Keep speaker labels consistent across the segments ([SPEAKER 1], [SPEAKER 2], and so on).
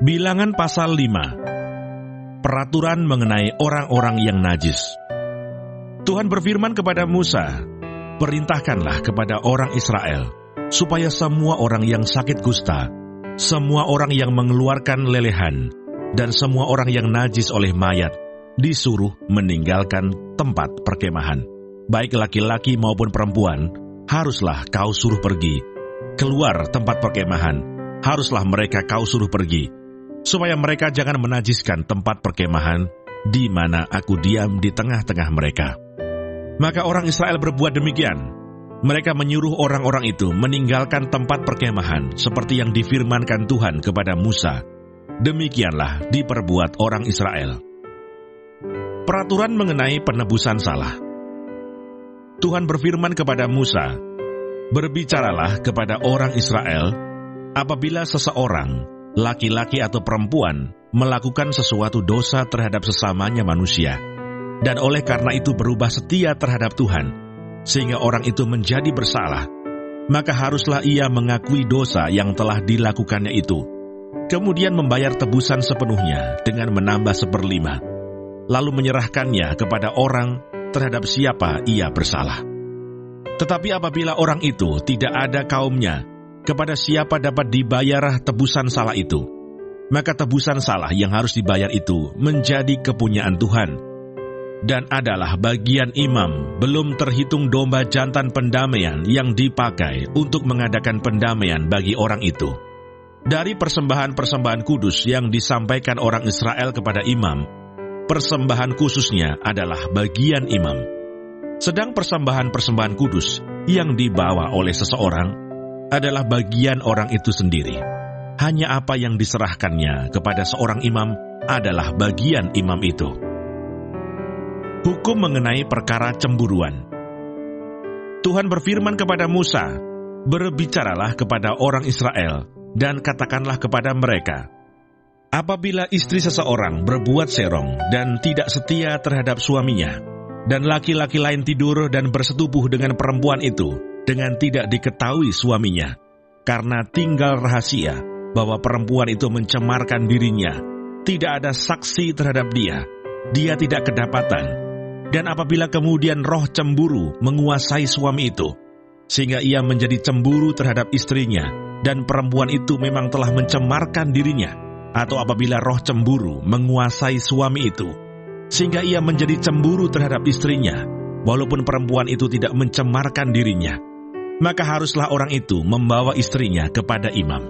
[SPEAKER 1] Bilangan pasal 5. Peraturan mengenai orang-orang yang najis. Tuhan berfirman kepada Musa, "Perintahkanlah kepada orang Israel, supaya semua orang yang sakit kusta, semua orang yang mengeluarkan lelehan, dan semua orang yang najis oleh mayat, disuruh meninggalkan tempat perkemahan. Baik laki-laki maupun perempuan, haruslah kau suruh pergi. Keluar tempat perkemahan, haruslah mereka kau suruh pergi, supaya mereka jangan menajiskan tempat perkemahan di mana aku diam di tengah-tengah mereka." Maka orang Israel berbuat demikian. Mereka menyuruh orang-orang itu meninggalkan tempat perkemahan seperti yang difirmankan Tuhan kepada Musa. Demikianlah diperbuat orang Israel. Peraturan mengenai penebusan salah. Tuhan berfirman kepada Musa, "Berbicaralah kepada orang Israel, apabila seseorang, laki-laki atau perempuan, melakukan sesuatu dosa terhadap sesamanya manusia, dan oleh karena itu berubah setia terhadap Tuhan, sehingga orang itu menjadi bersalah, maka haruslah ia mengakui dosa yang telah dilakukannya itu, kemudian membayar tebusan sepenuhnya dengan menambah 1/5, lalu menyerahkannya kepada orang terhadap siapa ia bersalah. Tetapi apabila orang itu tidak ada kaumnya, kepada siapa dapat dibayar tebusan salah itu, maka tebusan salah yang harus dibayar itu menjadi kepunyaan Tuhan, dan adalah bagian imam, belum terhitung domba jantan pendamaian yang dipakai untuk mengadakan pendamaian bagi orang itu. Dari persembahan-persembahan kudus yang disampaikan orang Israel kepada imam, persembahan khususnya adalah bagian imam. Sedang persembahan-persembahan kudus yang dibawa oleh seseorang adalah bagian orang itu sendiri. Hanya apa yang diserahkannya kepada seorang imam adalah bagian imam itu. Hukum mengenai perkara cemburuan. Tuhan berfirman kepada Musa, "Berbicaralah kepada orang Israel, dan katakanlah kepada mereka, apabila istri seseorang berbuat serong dan tidak setia terhadap suaminya, dan laki-laki lain tidur dan bersetubuh dengan perempuan itu, dengan tidak diketahui suaminya, karena tinggal rahasia bahwa perempuan itu mencemarkan dirinya, tidak ada saksi terhadap dia, dia tidak kedapatan, dan apabila kemudian roh cemburu menguasai suami itu, sehingga ia menjadi cemburu terhadap istrinya, dan perempuan itu memang telah mencemarkan dirinya, atau apabila roh cemburu menguasai suami itu, sehingga ia menjadi cemburu terhadap istrinya, walaupun perempuan itu tidak mencemarkan dirinya, maka haruslah orang itu membawa istrinya kepada imam.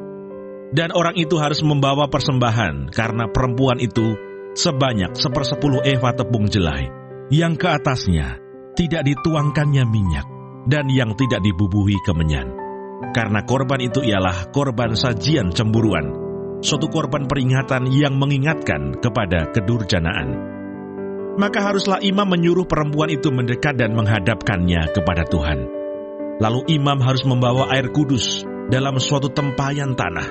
[SPEAKER 1] Dan orang itu harus membawa persembahan karena perempuan itu sebanyak 1/10 eva tepung jelai, yang ke atasnya tidak dituangkannya minyak, dan yang tidak dibubuhi kemenyan. Karena korban itu ialah korban sajian cemburuan, suatu korban peringatan yang mengingatkan kepada kedurjanaan. Maka haruslah imam menyuruh perempuan itu mendekat dan menghadapkannya kepada Tuhan. Lalu imam harus membawa air kudus dalam suatu tempayan tanah.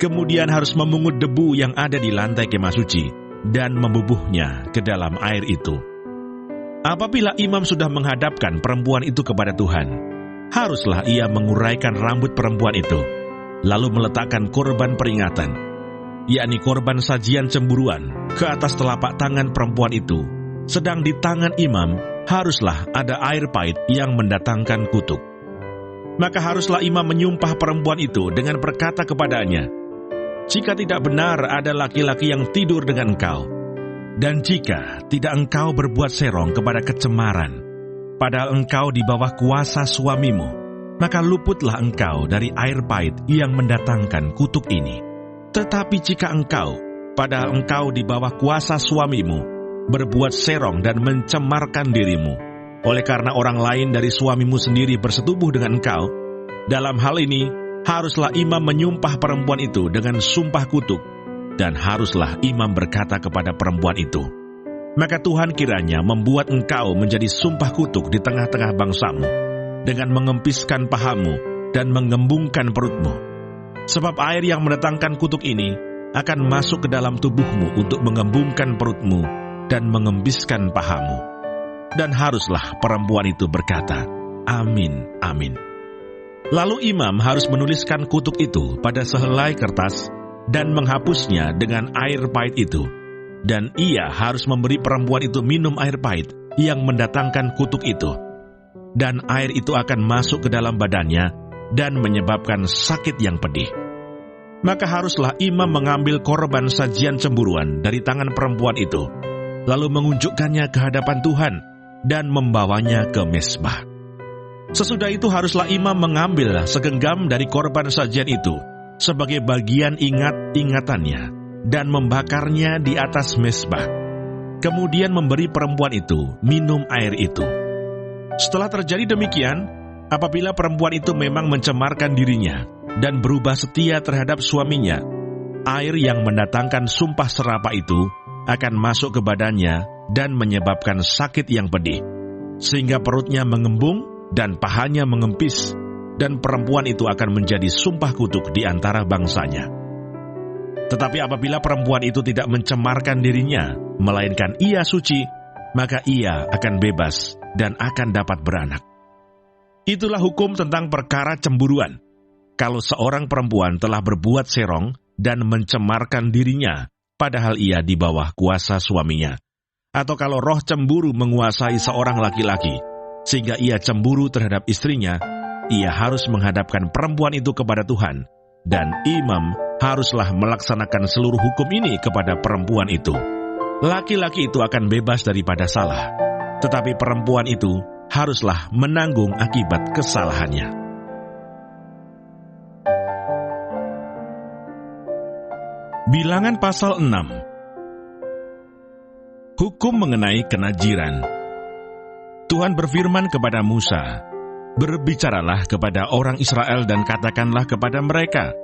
[SPEAKER 1] Kemudian harus memungut debu yang ada di lantai kemah suci dan membubuhnya ke dalam air itu. Apabila imam sudah menghadapkan perempuan itu kepada Tuhan, haruslah ia menguraikan rambut perempuan itu, lalu meletakkan korban peringatan, yakni korban sajian cemburuan, ke atas telapak tangan perempuan itu, sedang di tangan imam haruslah ada air pahit yang mendatangkan kutuk. Maka haruslah imam menyumpah perempuan itu dengan berkata kepadanya, "Jika tidak benar ada laki-laki yang tidur dengan engkau, dan jika tidak engkau berbuat serong kepada kecemaran, padahal engkau di bawah kuasa suamimu, maka luputlah engkau dari air pahit yang mendatangkan kutuk ini. Tetapi jika engkau, padahal engkau di bawah kuasa suamimu, berbuat serong dan mencemarkan dirimu, oleh karena orang lain dari suamimu sendiri bersetubuh dengan engkau, dalam hal ini haruslah imam menyumpah perempuan itu dengan sumpah kutuk, dan haruslah imam berkata kepada perempuan itu, maka Tuhan kiranya membuat engkau menjadi sumpah kutuk di tengah-tengah bangsamu, dengan mengempiskan pahamu dan mengembungkan perutmu. Sebab air yang mendatangkan kutuk ini akan masuk ke dalam tubuhmu untuk mengembungkan perutmu dan mengembiskan pahamu. Dan haruslah perempuan itu berkata, "Amin, amin." Lalu imam harus menuliskan kutuk itu pada sehelai kertas dan menghapusnya dengan air pahit itu. Dan ia harus memberi perempuan itu minum air pahit yang mendatangkan kutuk itu. Dan air itu akan masuk ke dalam badannya dan menyebabkan sakit yang pedih. Maka haruslah imam mengambil korban sajian cemburuan dari tangan perempuan itu, lalu mengunjukkannya ke hadapan Tuhan dan membawanya ke mezbah. Sesudah itu haruslah imam mengambil segenggam dari korban sajian itu sebagai bagian ingat-ingatannya dan membakarnya di atas mezbah. Kemudian memberi perempuan itu minum air itu. Setelah terjadi demikian, apabila perempuan itu memang mencemarkan dirinya dan berubah setia terhadap suaminya, air yang mendatangkan sumpah serapah itu akan masuk ke badannya dan menyebabkan sakit yang pedih, sehingga perutnya mengembung dan pahanya mengempis, dan perempuan itu akan menjadi sumpah kutuk di antara bangsanya. Tetapi apabila perempuan itu tidak mencemarkan dirinya, melainkan ia suci, maka ia akan bebas dan akan dapat beranak. Itulah hukum tentang perkara cemburuan. Kalau seorang perempuan telah berbuat serong dan mencemarkan dirinya, padahal ia di bawah kuasa suaminya, atau kalau roh cemburu menguasai seorang laki-laki, sehingga ia cemburu terhadap istrinya, ia harus menghadapkan perempuan itu kepada Tuhan, dan imam haruslah melaksanakan seluruh hukum ini kepada perempuan itu. Laki-laki itu akan bebas daripada salah, tetapi perempuan itu haruslah menanggung akibat kesalahannya. Bilangan pasal 6. Hukum mengenai kenajiran. Tuhan berfirman kepada Musa, "Berbicaralah kepada orang Israel dan katakanlah kepada mereka,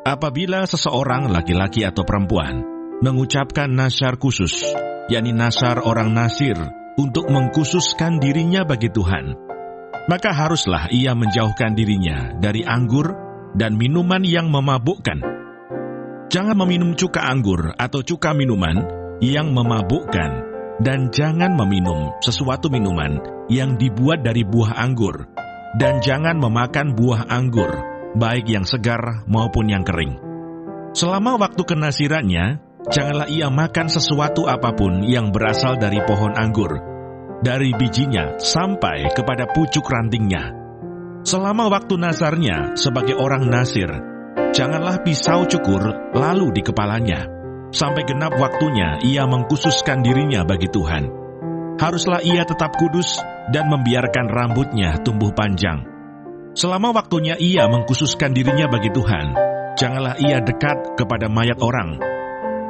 [SPEAKER 1] apabila seseorang laki-laki atau perempuan mengucapkan nasyar khusus, yakni nasyar orang Nasir, untuk mengkhususkan dirinya bagi Tuhan, maka haruslah ia menjauhkan dirinya dari anggur dan minuman yang memabukkan. Jangan meminum cuka anggur atau cuka minuman yang memabukkan, dan jangan meminum sesuatu minuman yang dibuat dari buah anggur, dan jangan memakan buah anggur, baik yang segar maupun yang kering. Selama waktu kenasirannya, janganlah ia makan sesuatu apapun yang berasal dari pohon anggur, dari bijinya sampai kepada pucuk rantingnya. Selama waktu nasarnya sebagai orang Nasir, janganlah pisau cukur lalu di kepalanya, sampai genap waktunya ia mengkhususkan dirinya bagi Tuhan. Haruslah ia tetap kudus dan membiarkan rambutnya tumbuh panjang. Selama waktunya ia mengkhususkan dirinya bagi Tuhan, janganlah ia dekat kepada mayat orang.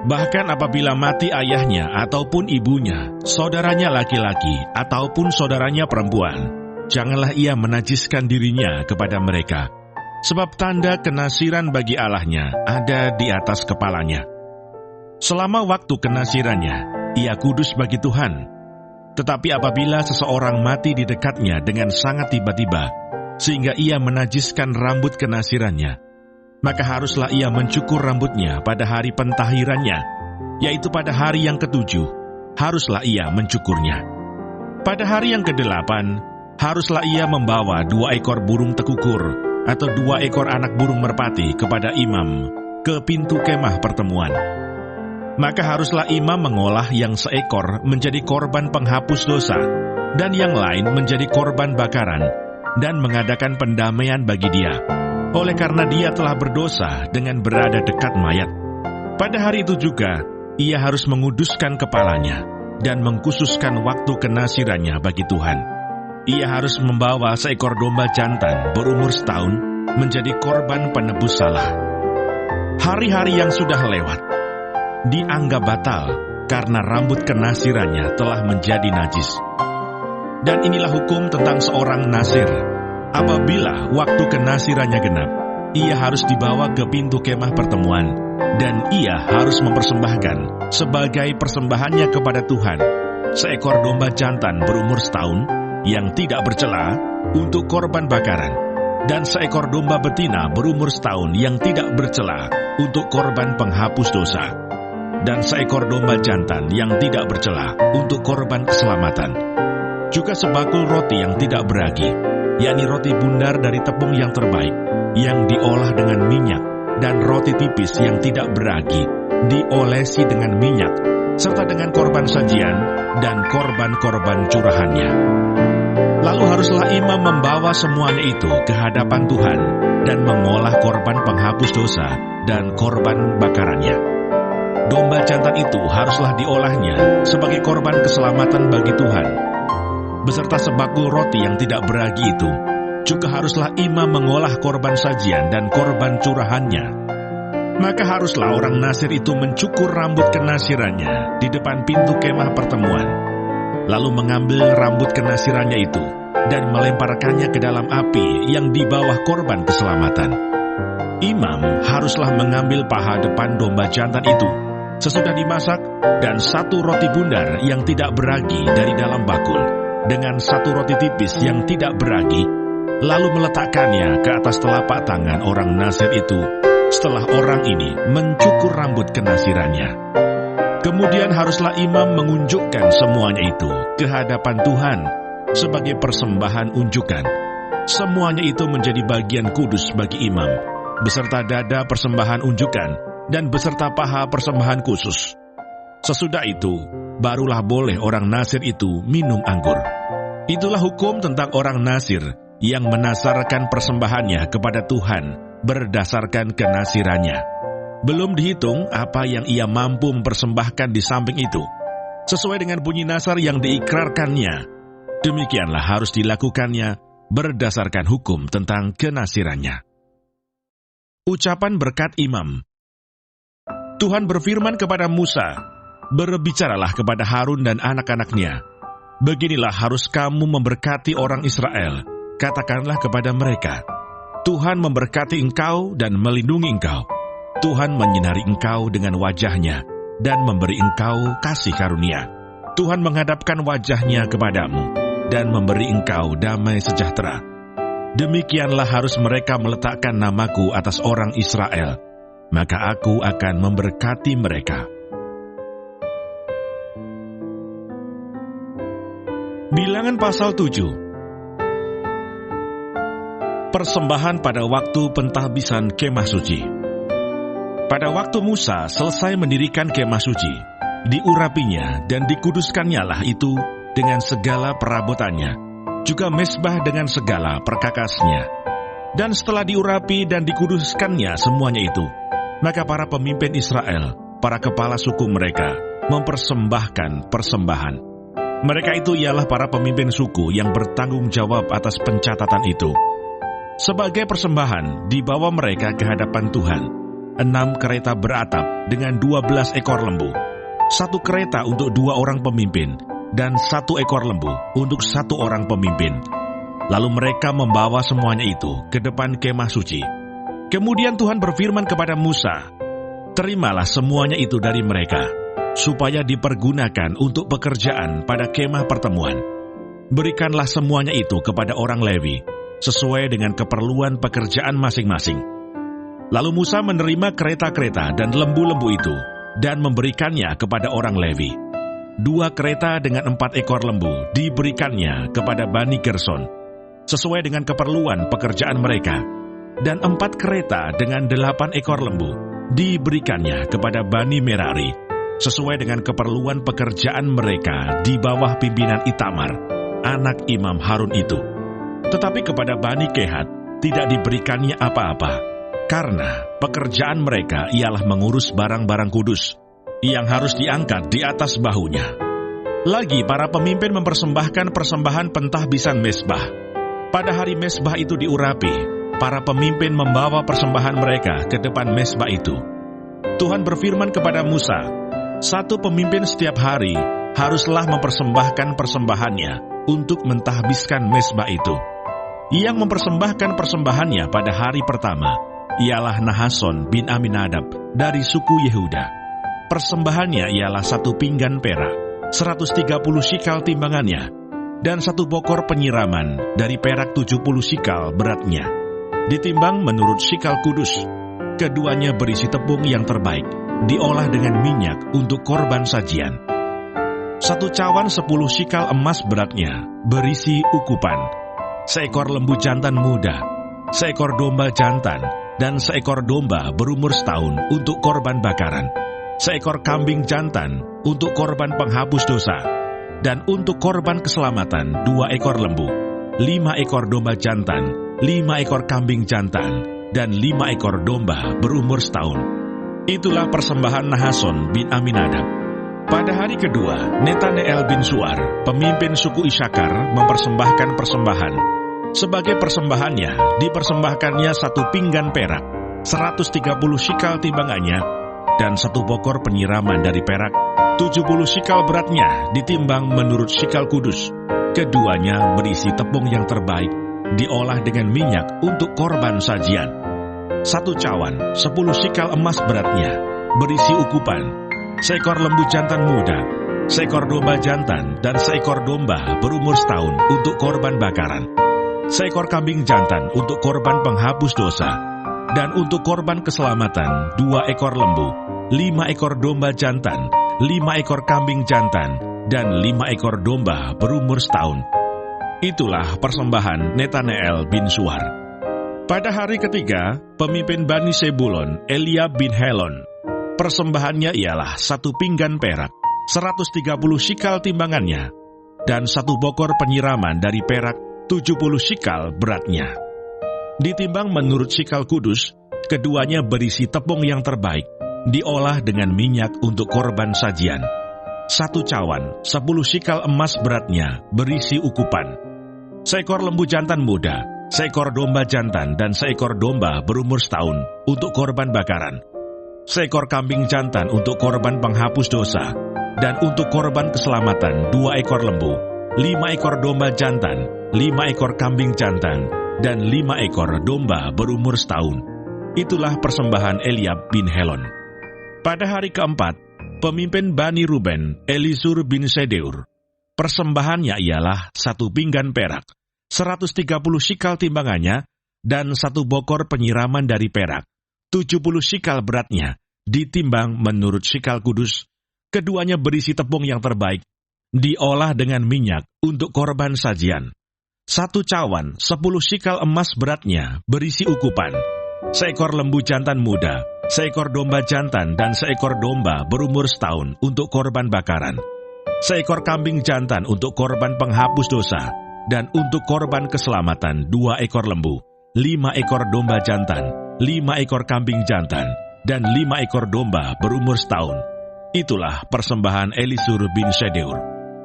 [SPEAKER 1] Bahkan apabila mati ayahnya ataupun ibunya, saudaranya laki-laki ataupun saudaranya perempuan, janganlah ia menajiskan dirinya kepada mereka, sebab tanda kenasiran bagi Allahnya ada di atas kepalanya. Selama waktu kenasirannya, ia kudus bagi Tuhan. Tetapi apabila seseorang mati di dekatnya dengan sangat tiba-tiba, sehingga ia menajiskan rambut kenasirannya, maka haruslah ia mencukur rambutnya pada hari pentahirannya, yaitu pada hari yang ke-7, haruslah ia mencukurnya. Pada hari yang ke-8, haruslah ia membawa 2 ekor burung tekukur, atau 2 ekor anak burung merpati kepada imam, ke pintu kemah pertemuan. Maka haruslah imam mengolah yang seekor menjadi korban penghapus dosa, dan yang lain menjadi korban bakaran, dan mengadakan pendamaian bagi dia, oleh karena dia telah berdosa dengan berada dekat mayat. Pada hari itu juga, ia harus menguduskan kepalanya, dan mengkhususkan waktu kenasirannya bagi Tuhan. Ia harus membawa seekor domba jantan berumur setahun, menjadi korban penebus salah. Hari-hari yang sudah lewat dianggap batal karena rambut kenasirannya telah menjadi najis. Dan inilah hukum tentang seorang Nasir. Apabila waktu kenasirannya genap, ia harus dibawa ke pintu kemah pertemuan, dan ia harus mempersembahkan sebagai persembahannya kepada Tuhan seekor domba jantan berumur setahun yang tidak bercela untuk korban bakaran, dan seekor domba betina berumur setahun yang tidak bercela untuk korban penghapus dosa, dan seekor domba jantan yang tidak bercela untuk korban keselamatan. Juga sebakul roti yang tidak beragi, yakni roti bundar dari tepung yang terbaik, yang diolah dengan minyak, dan roti tipis yang tidak beragi, diolesi dengan minyak, serta dengan korban sajian dan korban-korban curahannya. Lalu haruslah imam membawa semuanya itu ke hadapan Tuhan dan mengolah korban penghapus dosa dan korban bakarannya. Domba jantan itu haruslah diolahnya sebagai korban keselamatan bagi Tuhan. Beserta sebakul roti yang tidak beragi itu, juga haruslah imam mengolah korban sajian dan korban curahannya. Maka haruslah orang Nasir itu mencukur rambut kenasirannya di depan pintu kemah pertemuan, lalu mengambil rambut kenasirannya itu dan melemparkannya ke dalam api yang di bawah korban keselamatan. Imam haruslah mengambil paha depan domba jantan itu sesudah dimasak dan satu roti bundar yang tidak beragi dari dalam bakul dengan satu roti tipis yang tidak beragi, lalu meletakkannya ke atas telapak tangan orang Nasir itu setelah orang ini mencukur rambut kenasirannya. Kemudian haruslah imam mengunjukkan semuanya itu ke hadapan Tuhan sebagai persembahan unjukan. Semuanya itu menjadi bagian kudus bagi imam, beserta dada persembahan unjukan dan beserta paha persembahan khusus. Sesudah itu, barulah boleh orang Nasir itu minum anggur. Itulah hukum tentang orang Nasir yang menasarkan persembahannya kepada Tuhan berdasarkan kenasirannya. Belum dihitung apa yang ia mampu mempersembahkan di samping itu, sesuai dengan bunyi nasar yang diikrarkannya. Demikianlah harus dilakukannya berdasarkan hukum tentang kenasirannya. Ucapan berkat imam. Tuhan berfirman kepada Musa, "Berbicaralah kepada Harun dan anak-anaknya. Beginilah harus kamu memberkati orang Israel. Katakanlah kepada mereka, Tuhan memberkati engkau dan melindungi engkau. Tuhan menyinari engkau dengan wajahnya dan memberi engkau kasih karunia. Tuhan menghadapkan wajahnya kepadamu dan memberi engkau damai sejahtera. Demikianlah harus mereka meletakkan namaku atas orang Israel, maka aku akan memberkati mereka." Bilangan pasal 7. Persembahan pada waktu pentahbisan kemah suci. Pada waktu Musa selesai mendirikan kemah suci, diurapinya dan dikuduskannya itu dengan segala perabotannya, juga mezbah dengan segala perkakasnya. Dan setelah diurapi dan dikuduskannya semuanya itu, maka para pemimpin Israel, para kepala suku mereka, mempersembahkan persembahan. Mereka itu ialah para pemimpin suku yang bertanggung jawab atas pencatatan itu. Sebagai persembahan, dibawa mereka ke hadapan Tuhan 6 kereta beratap dengan 12 ekor lembu, 1 kereta untuk 2 orang pemimpin, dan 1 ekor lembu untuk 1 orang pemimpin. Lalu mereka membawa semuanya itu ke depan kemah suci. Kemudian Tuhan berfirman kepada Musa, "Terimalah semuanya itu dari mereka, supaya dipergunakan untuk pekerjaan pada kemah pertemuan. Berikanlah semuanya itu kepada orang Lewi, sesuai dengan keperluan pekerjaan masing-masing." Lalu Musa menerima kereta-kereta dan lembu-lembu itu, dan memberikannya kepada orang Lewi. 2 kereta dengan 4 ekor lembu diberikannya kepada Bani Gerson, sesuai dengan keperluan pekerjaan mereka, dan 4 kereta dengan 8 ekor lembu diberikannya kepada Bani Merari, sesuai dengan keperluan pekerjaan mereka di bawah pimpinan Itamar, anak Imam Harun itu. Tetapi kepada Bani Kehat tidak diberikannya apa-apa, karena pekerjaan mereka ialah mengurus barang-barang kudus yang harus diangkat di atas bahunya. Lagi para pemimpin mempersembahkan persembahan pentahbisan mezbah. Pada hari mezbah itu diurapi, para pemimpin membawa persembahan mereka ke depan mezbah itu. Tuhan berfirman kepada Musa, 1 pemimpin setiap hari haruslah mempersembahkan persembahannya untuk mentahbiskan mezbah itu. Yang mempersembahkan persembahannya pada hari pertama ialah Nahason bin Aminadab dari suku Yehuda. Persembahannya ialah 1 pinggan perak, 130 shikal timbangannya, dan 1 bokor penyiraman dari perak 70 shikal beratnya, ditimbang menurut shikal kudus. Keduanya berisi tepung yang terbaik, diolah dengan minyak untuk korban sajian. 1 cawan 10 shikal emas beratnya, berisi ukupan, 1 ekor lembu jantan muda, 1 ekor domba jantan, dan seekor domba berumur setahun untuk korban bakaran, seekor kambing jantan untuk korban penghapus dosa, dan untuk korban keselamatan 2 ekor lembu, 5 ekor domba jantan, 5 ekor kambing jantan, dan 5 ekor domba berumur setahun. Itulah persembahan Nahason bin Aminadab. Pada hari kedua, Netaneel bin Suar, pemimpin suku Isakar, mempersembahkan persembahan. Sebagai persembahannya, dipersembahkannya 1 pinggan perak, 130 shikal timbangannya, dan 1 bokor penyiraman dari perak, 70 shikal beratnya, ditimbang menurut shikal kudus. Keduanya berisi tepung yang terbaik, diolah dengan minyak untuk korban sajian. 1 cawan, 10 shikal emas beratnya, berisi ukupan, seekor lembu jantan muda, seekor domba jantan, dan seekor domba berumur setahun untuk korban bakaran, seekor kambing jantan untuk korban penghapus dosa, dan untuk korban keselamatan 2 ekor lembu, 5 ekor domba jantan, 5 ekor kambing jantan, dan 5 ekor domba berumur setahun. Itulah persembahan Netaneel bin Suar. Pada hari ketiga, pemimpin Bani Sebulon, Eliab bin Helon, persembahannya ialah 1 pinggan perak, 130 shikal timbangannya, dan 1 bokor penyiraman dari perak, 70 shikal beratnya. Ditimbang menurut shikal kudus, keduanya berisi tepung yang terbaik, diolah dengan minyak untuk korban sajian. 1 cawan, 10 shikal emas beratnya, berisi ukupan, seekor lembu jantan muda, seekor domba jantan, dan seekor domba berumur setahun untuk korban bakaran, seekor kambing jantan untuk korban penghapus dosa, dan untuk korban keselamatan 2 ekor lembu, 5 ekor domba jantan, 5 ekor kambing jantan, dan 5 ekor domba berumur setahun. Itulah persembahan Eliab bin Helon. Pada hari keempat, pemimpin Bani Ruben, Elisur bin Sedeur, persembahannya ialah 1 pinggan perak, 130 shikal timbangannya, dan 1 bokor penyiraman dari perak, 70 shikal beratnya, ditimbang menurut shikal kudus. Keduanya berisi tepung yang terbaik, diolah dengan minyak untuk korban sajian. 1 cawan, 10 shikal emas beratnya, berisi ukupan, seekor lembu jantan muda, seekor domba jantan, dan seekor domba berumur setahun untuk korban bakaran, seekor kambing jantan untuk korban penghapus dosa, dan untuk korban keselamatan 2 ekor lembu, 5 ekor domba jantan, 5 ekor kambing jantan, dan 5 ekor domba berumur setahun. Itulah persembahan Elisur bin Sedeur.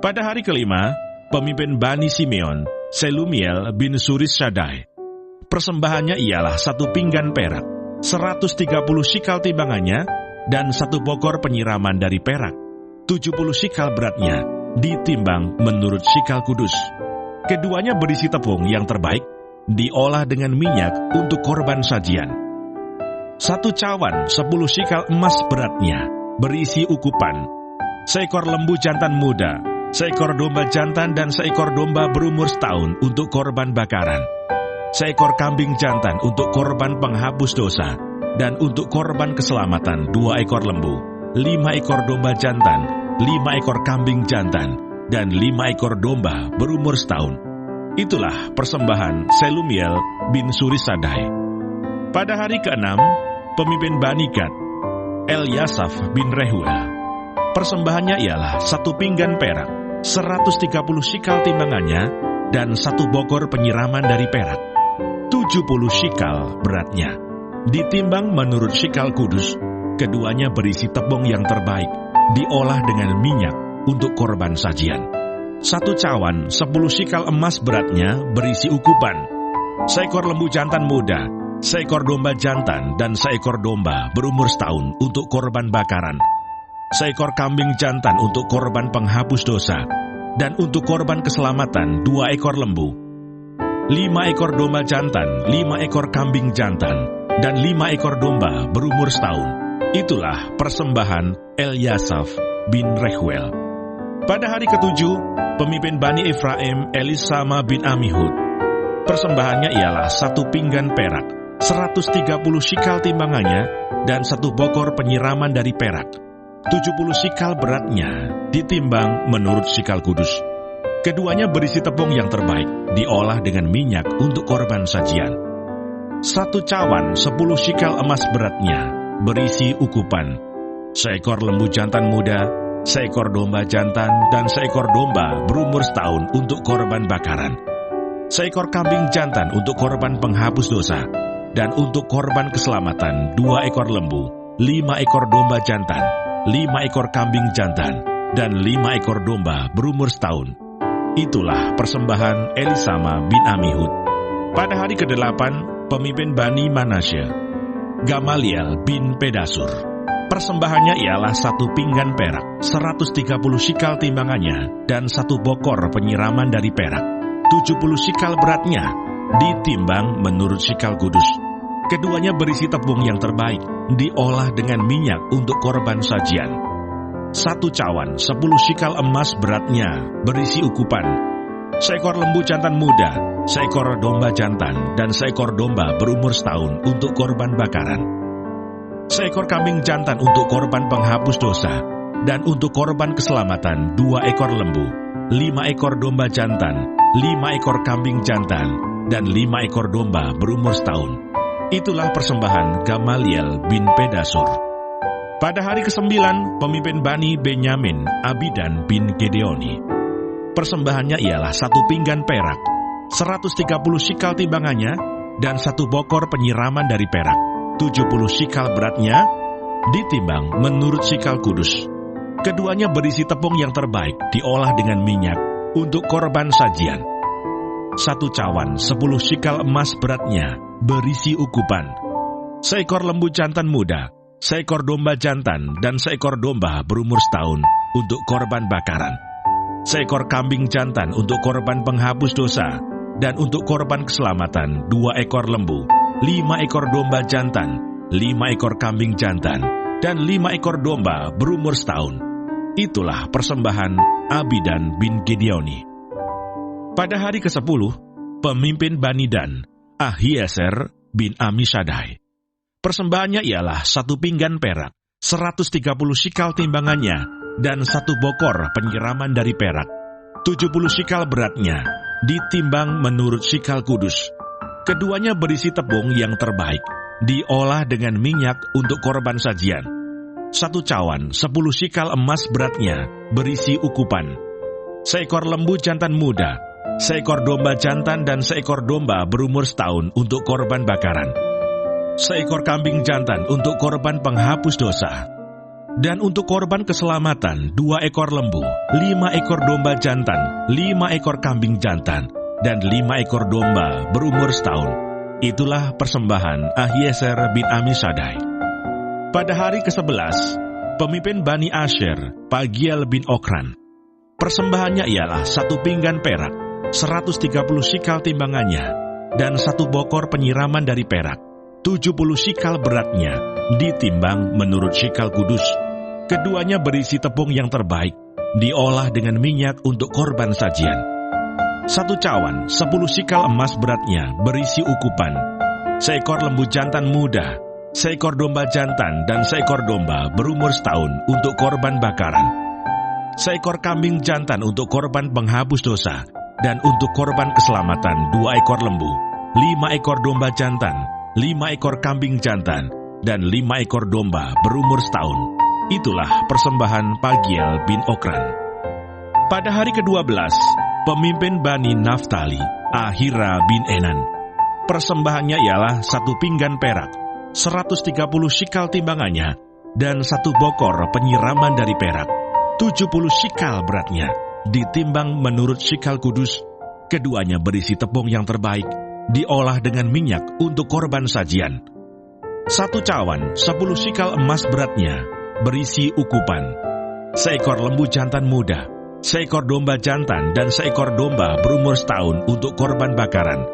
[SPEAKER 1] Pada hari kelima, pemimpin Bani Simeon, Selumiel bin Suris Shaddai, persembahannya ialah 1 pinggan perak, 130 shikal timbangannya, dan 1 bokor penyiraman dari perak, 70 shikal beratnya, ditimbang menurut shikal kudus. Keduanya berisi tepung yang terbaik, diolah dengan minyak untuk korban sajian. 1 cawan, 10 shikal emas beratnya, berisi ukupan, seekor lembu jantan muda, seekor domba jantan, dan seekor domba berumur setahun untuk korban bakaran, seekor kambing jantan untuk korban penghapus dosa, dan untuk korban keselamatan 2 ekor lembu, 5 ekor domba jantan, 5 ekor kambing jantan, dan 5 ekor domba berumur setahun. Itulah persembahan Selumiel bin Surisadai. Pada hari ke-6, pemimpin Bani Gad, Eliasaf bin Rehuel, persembahannya ialah 1 pinggan perak, 130 shikal timbangannya, dan 1 bokor penyiraman dari perak, 70 shikal beratnya, ditimbang menurut shikal kudus. Keduanya berisi tepung yang terbaik, diolah dengan minyak untuk korban sajian. 1 cawan, 10 shikal emas beratnya, berisi ukupan, seekor lembu jantan muda, seekor domba jantan, dan seekor domba berumur setahun untuk korban bakaran, seekor kambing jantan untuk korban penghapus dosa, dan untuk korban keselamatan 2 ekor lembu, 5 ekor domba jantan, 5 ekor kambing jantan, dan 5 ekor domba berumur setahun. Itulah persembahan Eliasaf bin Rehuel. Pada hari ke-7, pemimpin Bani Efraim, Elisama bin Amihud, persembahannya ialah 1 pinggan perak, 130 shikal timbangannya, dan 1 bokor penyiraman dari perak, 70 shikal beratnya, ditimbang menurut shikal kudus. Keduanya berisi tepung yang terbaik, diolah dengan minyak untuk korban sajian. 1 cawan 10 shikal emas beratnya, berisi ukupan, seekor lembu jantan muda, seekor domba jantan, dan seekor domba berumur setahun untuk korban bakaran, seekor kambing jantan untuk korban penghapus dosa, dan untuk korban keselamatan 2 ekor lembu, 5 ekor domba jantan, 5 ekor kambing jantan, dan 5 ekor domba berumur setahun. Itulah persembahan Elisama bin Amihud. Pada hari ke-8, pemimpin Bani Manasye, Gamaliel bin Pedasur. Persembahannya ialah 1 pinggan perak, 130 shikal timbangannya, dan 1 bokor penyiraman dari perak, 70 shikal beratnya, ditimbang menurut shikal kudus. Keduanya berisi tepung yang terbaik, diolah dengan minyak untuk korban sajian. 1 cawan 10 shikal emas beratnya, berisi ukupan, seekor lembu jantan muda, seekor domba jantan, dan seekor domba berumur setahun untuk korban bakaran, seekor kambing jantan untuk korban penghapus dosa, dan untuk korban keselamatan 2 ekor lembu, 5 ekor domba jantan, 5 ekor kambing jantan, dan 5 ekor domba berumur setahun. Itulah persembahan Gamaliel bin Pedasur. Pada hari ke-9, pemimpin Bani Benyamin, Abidan bin Gedeoni. Persembahannya ialah 1 pinggan perak, 130 shikal timbangannya, dan 1 bokor penyiraman dari perak, 70 shikal beratnya, ditimbang menurut shikal kudus. Keduanya berisi tepung yang terbaik, diolah dengan minyak, untuk korban sajian. 1 cawan 10 shikal emas beratnya, berisi ukupan, seekor lembu jantan muda, seekor domba jantan, dan seekor domba berumur setahun untuk korban bakaran, seekor kambing jantan untuk korban penghapus dosa, dan untuk korban keselamatan 2 ekor lembu, 5 ekor domba jantan, 5 ekor kambing jantan, dan 5 ekor domba berumur setahun. Itulah persembahan Abidan bin Gedeoni. Pada hari ke-10, pemimpin Bani Dan, Ahiezer bin Amisadai. Persembahannya ialah 1 pinggan perak, 130 shikal timbangannya, dan 1 bokor penyiraman dari perak, 70 shikal beratnya, ditimbang menurut shikal kudus. Keduanya berisi tepung yang terbaik, diolah dengan minyak untuk korban sajian. 1 cawan 10 shikal emas beratnya, berisi ukupan, seekor lembu jantan muda, seekor domba jantan, dan seekor domba berumur setahun untuk korban bakaran, seekor kambing jantan untuk korban penghapus dosa, dan untuk korban keselamatan 2 ekor lembu, 5 ekor domba jantan, 5 ekor kambing jantan, dan 5 ekor domba berumur setahun. Itulah persembahan Ahiezer bin Amisadai. Pada hari ke-11, pemimpin Bani Asher, Pagiel bin Okran. Persembahannya ialah 1 pinggan perak, 130 shikal timbangannya, dan 1 bokor penyiraman dari perak, 70 shikal beratnya, ditimbang menurut shikal kudus. Keduanya berisi tepung yang terbaik, diolah dengan minyak untuk korban sajian. 1 cawan 10 shikal emas beratnya, berisi ukupan, seekor lembu jantan muda, seekor domba jantan, dan seekor domba berumur setahun untuk korban bakaran, seekor kambing jantan untuk korban penghapus dosa, dan untuk korban keselamatan 2 ekor lembu, 5 ekor domba jantan, 5 ekor kambing jantan, dan 5 ekor domba berumur setahun. Itulah persembahan Pagiel bin Okran. Pada hari ke-12, pemimpin Bani Naftali, Ahira bin Enan. Persembahannya ialah 1 pinggan perak, 130 shikal timbangannya, dan 1 bokor penyiraman dari perak, 70 shikal beratnya, ditimbang menurut shikal kudus. Keduanya berisi tepung yang terbaik, diolah dengan minyak untuk korban sajian. 1 cawan 10 shikal emas beratnya, berisi ukupan, seekor lembu jantan muda, seekor domba jantan, dan seekor domba berumur setahun untuk korban bakaran,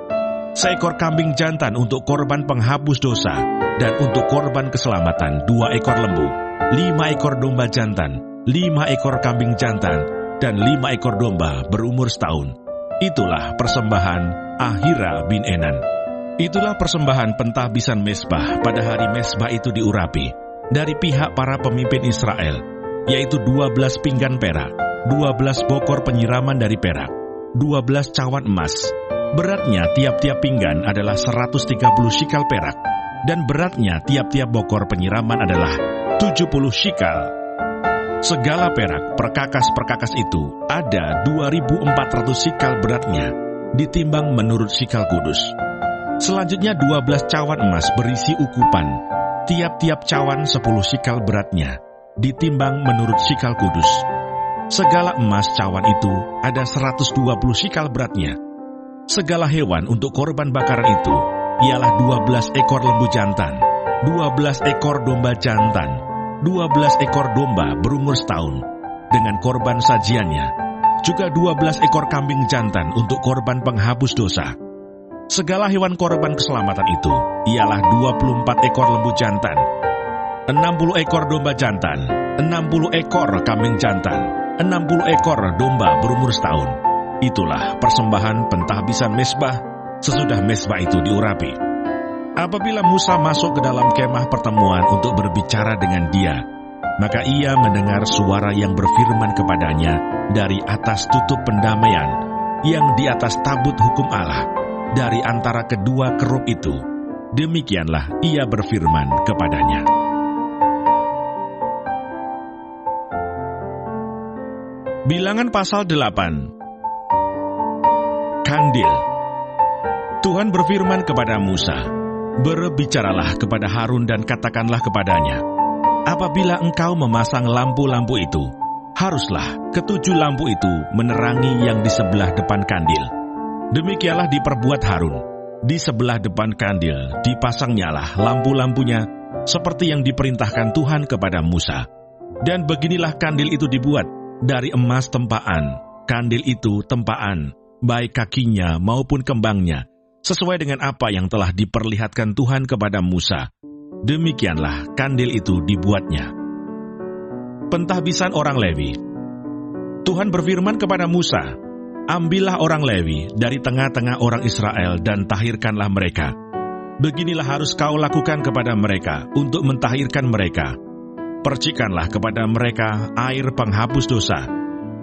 [SPEAKER 1] seekor kambing jantan untuk korban penghapus dosa, dan untuk korban keselamatan 2 ekor lembu, 5 ekor domba jantan, 5 ekor kambing jantan, dan 5 ekor domba berumur setahun. Itulah persembahan Ahira bin Enan. Itulah persembahan pentahbisan mezbah pada hari mezbah itu diurapi dari pihak para pemimpin Israel, yaitu 12 pinggan perak, 12 bokor penyiraman dari perak, 12 cawan emas, Beratnya tiap-tiap pinggan adalah 130 shikal perak, dan beratnya tiap-tiap bokor penyiraman adalah 70 shikal. Segala perak perkakas-perkakas itu ada 2.400 shikal beratnya, ditimbang menurut shikal kudus. Selanjutnya 12 cawan emas berisi ukupan, tiap-tiap cawan 10 shikal beratnya, ditimbang menurut shikal kudus. Segala emas cawan itu ada 120 shikal beratnya. Segala hewan untuk korban bakaran itu ialah 12 ekor lembu jantan, 12 ekor domba jantan, 12 ekor domba berumur setahun, dengan korban sajiannya, juga 12 ekor kambing jantan untuk korban penghapus dosa. Segala hewan korban keselamatan itu ialah 24 ekor lembu jantan, 60 ekor domba jantan, 60 ekor kambing jantan, 60 ekor domba berumur setahun. Itulah persembahan pentahbisan mezbah sesudah mezbah itu diurapi. Apabila Musa masuk ke dalam kemah pertemuan untuk berbicara dengan dia, maka ia mendengar suara yang berfirman kepadanya dari atas tutup pendamaian yang di atas tabut hukum Allah, dari antara kedua kerup itu. Demikianlah ia berfirman kepadanya. Bilangan pasal 8. Kandil. Tuhan berfirman kepada Musa, "Berbicaralah kepada Harun dan katakanlah kepadanya, apabila engkau memasang lampu-lampu itu, haruslah ketujuh lampu itu menerangi yang di sebelah depan kandil. Demikianlah diperbuat Harun. Di sebelah depan kandil dipasangnyalah lampu-lampunya, seperti yang diperintahkan Tuhan kepada Musa. Dan beginilah kandil itu dibuat dari emas tempaan. Kandil itu tempaan, baik kakinya maupun kembangnya, sesuai dengan apa yang telah diperlihatkan Tuhan kepada Musa. Demikianlah kandil itu dibuatnya." Pentahbisan orang Lewi. Tuhan berfirman kepada Musa, "Ambillah orang Lewi dari tengah-tengah orang Israel dan tahirkanlah mereka. Beginilah harus kau lakukan kepada mereka untuk mentahirkan mereka. Percikanlah kepada mereka air penghapus dosa.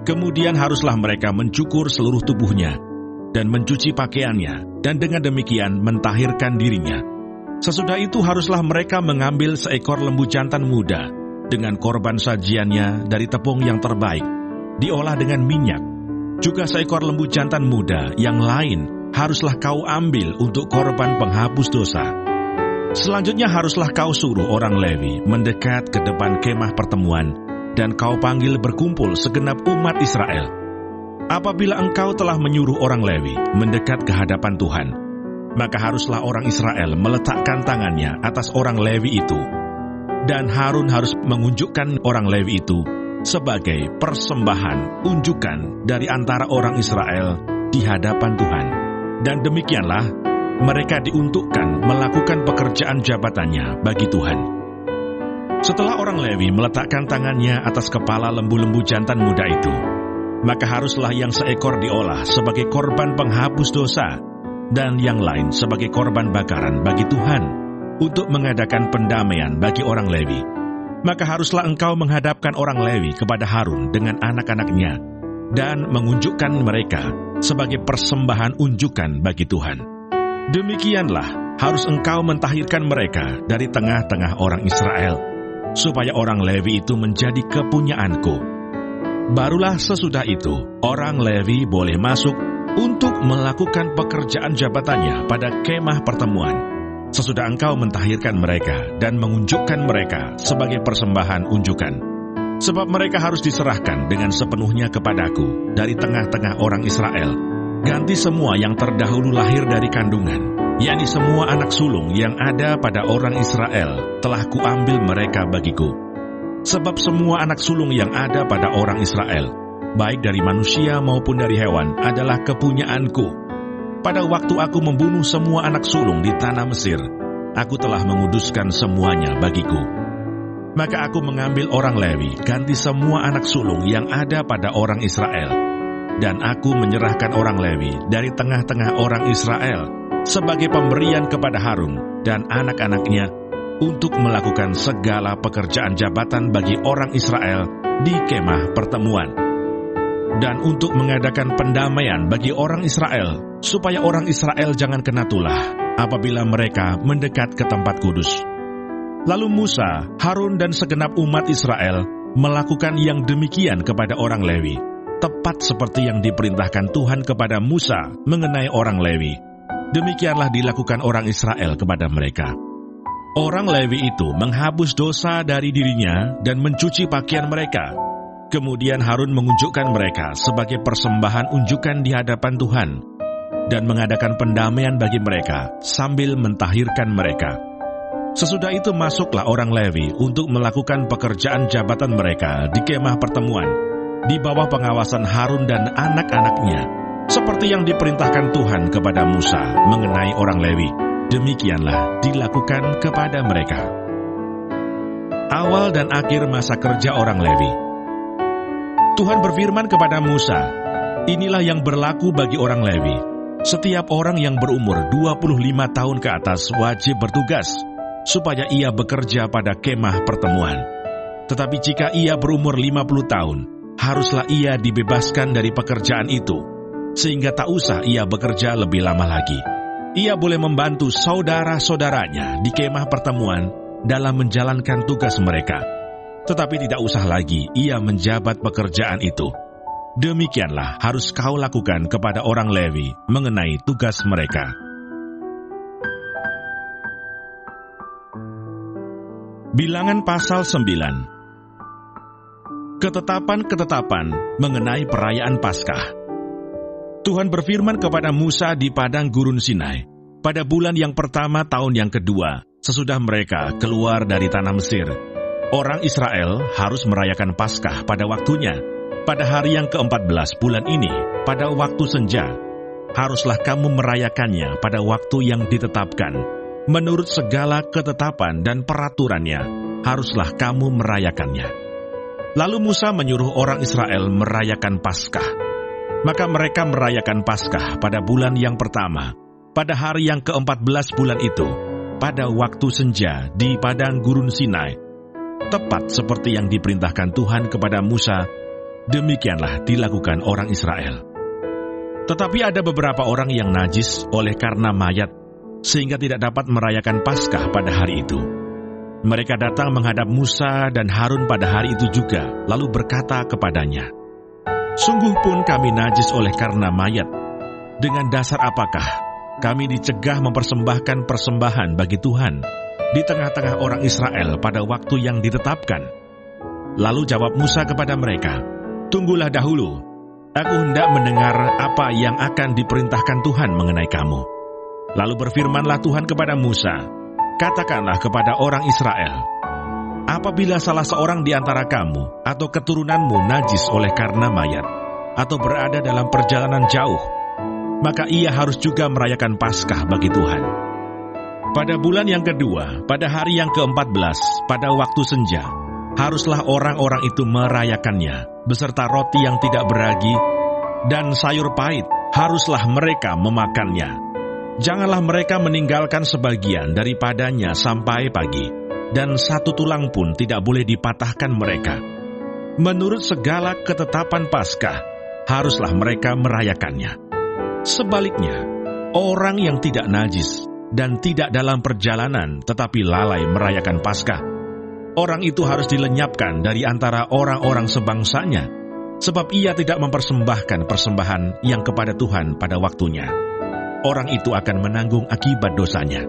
[SPEAKER 1] Kemudian haruslah mereka mencukur seluruh tubuhnya dan mencuci pakaiannya, dan dengan demikian mentahirkan dirinya. Sesudah itu haruslah mereka mengambil seekor lembu jantan muda dengan korban sajiannya dari tepung yang terbaik, diolah dengan minyak. Juga seekor lembu jantan muda yang lain haruslah kau ambil untuk korban penghapus dosa. Selanjutnya haruslah kau suruh orang Lewi mendekat ke depan kemah pertemuan, dan kau panggil berkumpul segenap umat Israel. Apabila engkau telah menyuruh orang Lewi mendekat ke hadapan Tuhan, maka haruslah orang Israel meletakkan tangannya atas orang Lewi itu, dan Harun harus mengunjukkan orang Lewi itu sebagai persembahan unjukan dari antara orang Israel di hadapan Tuhan. Dan demikianlah mereka diuntukkan melakukan pekerjaan jabatannya bagi Tuhan. Setelah orang Lewi meletakkan tangannya atas kepala lembu-lembu jantan muda itu, maka haruslah yang seekor diolah sebagai korban penghapus dosa, dan yang lain sebagai korban bakaran bagi Tuhan, untuk mengadakan pendamaian bagi orang Lewi. Maka haruslah engkau menghadapkan orang Lewi kepada Harun dengan anak-anaknya, dan mengunjukkan mereka sebagai persembahan unjukan bagi Tuhan. Demikianlah harus engkau mentahirkan mereka dari tengah-tengah orang Israel, supaya orang Lewi itu menjadi kepunyaanku. Barulah sesudah itu, orang Lewi boleh masuk untuk melakukan pekerjaan jabatannya pada kemah pertemuan, sesudah engkau mentahirkan mereka dan mengunjukkan mereka sebagai persembahan unjukan. Sebab mereka harus diserahkan dengan sepenuhnya kepadaku dari tengah-tengah orang Israel. Ganti semua yang terdahulu lahir dari kandungan, yakni semua anak sulung yang ada pada orang Israel, telah kuambil mereka bagiku. Sebab semua anak sulung yang ada pada orang Israel, baik dari manusia maupun dari hewan, adalah kepunyaanku. Pada waktu aku membunuh semua anak sulung di tanah Mesir, aku telah menguduskan semuanya bagiku. Maka aku mengambil orang Lewi, ganti semua anak sulung yang ada pada orang Israel, dan aku menyerahkan orang Lewi dari tengah-tengah orang Israel sebagai pemberian kepada Harun dan anak-anaknya untuk melakukan segala pekerjaan jabatan bagi orang Israel di kemah pertemuan. dan untuk mengadakan pendamaian bagi orang Israel, supaya orang Israel jangan kena tulah apabila mereka mendekat ke tempat kudus. Lalu Musa, Harun dan segenap umat Israel melakukan yang demikian kepada orang Lewi, tepat seperti yang diperintahkan Tuhan kepada Musa mengenai orang Lewi. Demikianlah dilakukan orang Israel kepada mereka. Orang Lewi itu menghapus dosa dari dirinya dan mencuci pakaian mereka. Kemudian Harun mengunjukkan mereka sebagai persembahan unjukan di hadapan Tuhan dan mengadakan pendamaian bagi mereka sambil mentahirkan mereka. Sesudah itu masuklah orang Lewi untuk melakukan pekerjaan jabatan mereka di kemah pertemuan di bawah pengawasan Harun dan anak-anaknya, seperti yang diperintahkan Tuhan kepada Musa mengenai orang Lewi. Demikianlah dilakukan kepada mereka. Awal dan akhir masa kerja orang Lewi. Tuhan berfirman kepada Musa, "Inilah yang berlaku bagi orang Lewi. Setiap orang yang berumur 25 tahun ke atas wajib bertugas, supaya ia bekerja pada kemah pertemuan. Tetapi jika ia berumur 50 tahun, haruslah ia dibebaskan dari pekerjaan itu, sehingga tak usah ia bekerja lebih lama lagi. Ia boleh membantu saudara-saudaranya di kemah pertemuan dalam menjalankan tugas mereka. Tetapi tidak usah lagi ia menjabat pekerjaan itu. Demikianlah harus kau lakukan kepada orang Lewi mengenai tugas mereka." Bilangan pasal 9. Ketetapan-ketetapan mengenai perayaan Paskah. Tuhan berfirman kepada Musa di padang gurun Sinai, pada bulan yang pertama tahun yang kedua, sesudah mereka keluar dari tanah Mesir. Orang Israel harus merayakan Paskah pada waktunya, pada hari yang ke-14 bulan ini, pada waktu senja. Haruslah kamu merayakannya pada waktu yang ditetapkan. Menurut segala ketetapan dan peraturannya, haruslah kamu merayakannya. Lalu Musa menyuruh orang Israel merayakan Paskah. Maka mereka merayakan Paskah pada bulan yang pertama, pada hari yang ke-14 bulan itu, pada waktu senja di padang gurun Sinai. Tepat seperti yang diperintahkan Tuhan kepada Musa, demikianlah dilakukan orang Israel. Tetapi ada beberapa orang yang najis oleh karena mayat, sehingga tidak dapat merayakan Paskah pada hari itu. Mereka datang menghadap Musa dan Harun pada hari itu juga, lalu berkata kepadanya, "Sungguh pun kami najis oleh karena mayat. Dengan dasar apakah kami dicegah mempersembahkan persembahan bagi Tuhan di tengah-tengah orang Israel pada waktu yang ditetapkan?" Lalu jawab Musa kepada mereka, "Tunggulah dahulu, aku hendak mendengar apa yang akan diperintahkan Tuhan mengenai kamu." Lalu berfirmanlah Tuhan kepada Musa, "Katakanlah kepada orang Israel, apabila salah seorang di antara kamu atau keturunanmu najis oleh karena mayat, atau berada dalam perjalanan jauh, maka ia harus juga merayakan Paskah bagi Tuhan. Pada bulan yang kedua, pada hari yang ke-14, pada waktu senja, haruslah orang-orang itu merayakannya, beserta roti yang tidak beragi, dan sayur pahit, haruslah mereka memakannya. Janganlah mereka meninggalkan sebagian daripadanya sampai pagi, dan satu tulang pun tidak boleh dipatahkan mereka. Menurut segala ketetapan Paskah, haruslah mereka merayakannya. Sebaliknya, orang yang tidak najis dan tidak dalam perjalanan tetapi lalai merayakan Paskah, orang itu harus dilenyapkan dari antara orang-orang sebangsanya, sebab ia tidak mempersembahkan persembahan yang kepada Tuhan pada waktunya. Orang itu akan menanggung akibat dosanya.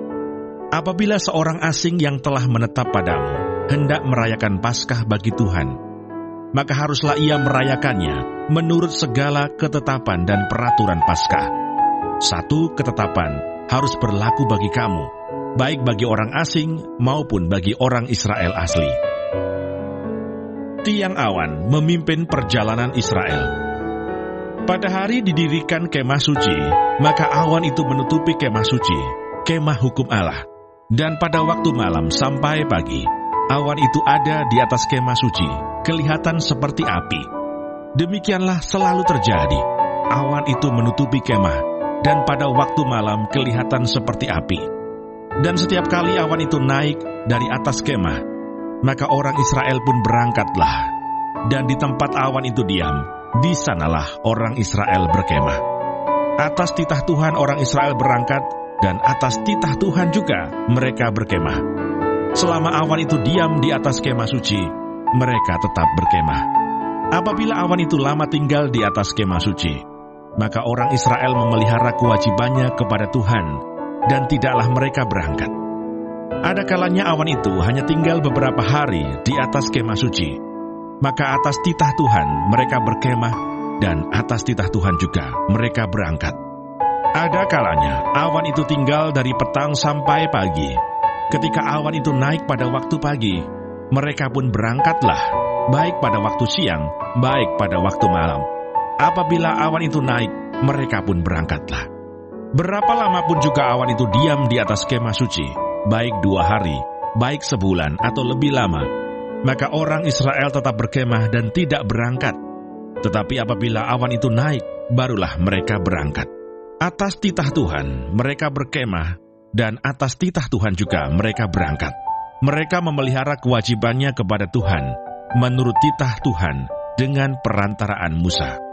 [SPEAKER 1] Apabila seorang asing yang telah menetap padamu hendak merayakan Paskah bagi Tuhan, maka haruslah ia merayakannya menurut segala ketetapan dan peraturan Paskah. Satu ketetapan harus berlaku bagi kamu, baik bagi orang asing maupun bagi orang Israel asli. Tiang awan memimpin perjalanan Israel. Pada hari didirikan kemah suci, maka awan itu menutupi kemah suci, kemah hukum Allah. Dan pada waktu malam sampai pagi, awan itu ada di atas kemah suci, kelihatan seperti api. Demikianlah selalu terjadi. Awan itu menutupi kemah, dan pada waktu malam kelihatan seperti api. Dan setiap kali awan itu naik dari atas kemah, maka orang Israel pun berangkatlah. Dan di tempat awan itu diam, Di sanalah orang Israel berkemah. Atas titah Tuhan orang Israel berangkat, dan atas titah Tuhan juga mereka berkemah. Selama awan itu diam di atas kemah suci, mereka tetap berkemah. Apabila awan itu lama tinggal di atas kemah suci, maka orang Israel memelihara kewajibannya kepada Tuhan, dan tidaklah mereka berangkat. Ada kalanya awan itu hanya tinggal beberapa hari di atas kemah suci, maka atas titah Tuhan mereka berkemah, dan atas titah Tuhan juga mereka berangkat. Ada kalanya awan itu tinggal dari petang sampai pagi. Ketika awan itu naik pada waktu pagi, mereka pun berangkatlah, baik pada waktu siang, baik pada waktu malam. Apabila awan itu naik, mereka pun berangkatlah. Berapa lama pun juga awan itu diam di atas kemah suci, baik 2 hari, baik sebulan atau lebih lama, maka orang Israel tetap berkemah dan tidak berangkat. Tetapi apabila awan itu naik, barulah mereka berangkat. Atas titah Tuhan mereka berkemah, dan atas titah Tuhan juga mereka berangkat. Mereka memelihara kewajibannya kepada Tuhan menurut titah Tuhan dengan perantaraan Musa.